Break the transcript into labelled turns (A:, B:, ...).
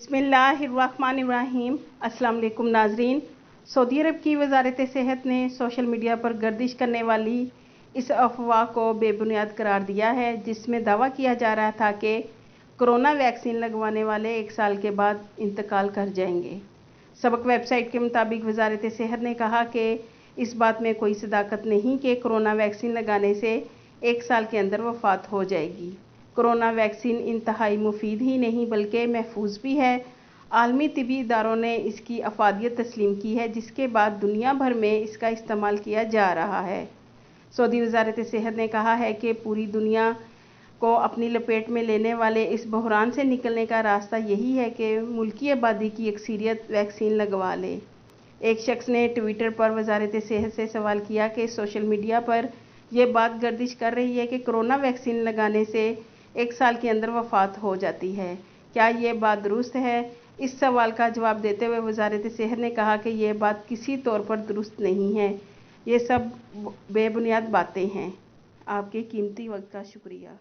A: बिस्मिल्लाहिर्रहमानिर्रहीम। अस्सलाम वालेकुम नाजरीन। सऊदी अरब की वजारत सेहत ने सोशल मीडिया पर गर्दिश करने वाली इस अफवाह को बेबुनियाद करार दिया है, जिसमें दावा किया जा रहा था कि कोरोना वैक्सीन लगवाने वाले 1 साल के बाद इंतकाल कर जाएंगे। सबक वेबसाइट के मुताबिक वजारत सेहत ने कहा कि इस बात में कोई सदाकत नहीं कि कोरोना वैक्सीन लगाने से 1 साल के अंदर वफात हो जाएगी। कोरोना वैक्सीन इंतहाई मुफीद ही नहीं बल्कि महफूज भी है। आलमी तिबी इदारों ने इसकी अफादियत तस्लीम की है, जिसके बाद दुनिया भर में इसका इस्तेमाल किया जा रहा है। सऊदी वजारत सेहत ने कहा है कि पूरी दुनिया को अपनी लपेट में लेने वाले इस बहरान से निकलने का रास्ता यही है कि मुल्की आबादी की अक्सरियत वैक्सीन लगवा ले। एक शख्स ने ट्विटर पर वजारत सेहत से सवाल किया कि सोशल मीडिया पर यह बात गर्दिश कर रही है कि कोरोना वैक्सीन लगाने से 1 साल के अंदर वफात हो जाती है। क्या ये बात दुरुस्त है? इस सवाल का जवाब देते हुए वजारत सेहत ने कहा कि यह बात किसी तौर पर दुरुस्त नहीं है। ये सब बेबुनियाद बातें हैं। आपके कीमती वक्त का शुक्रिया।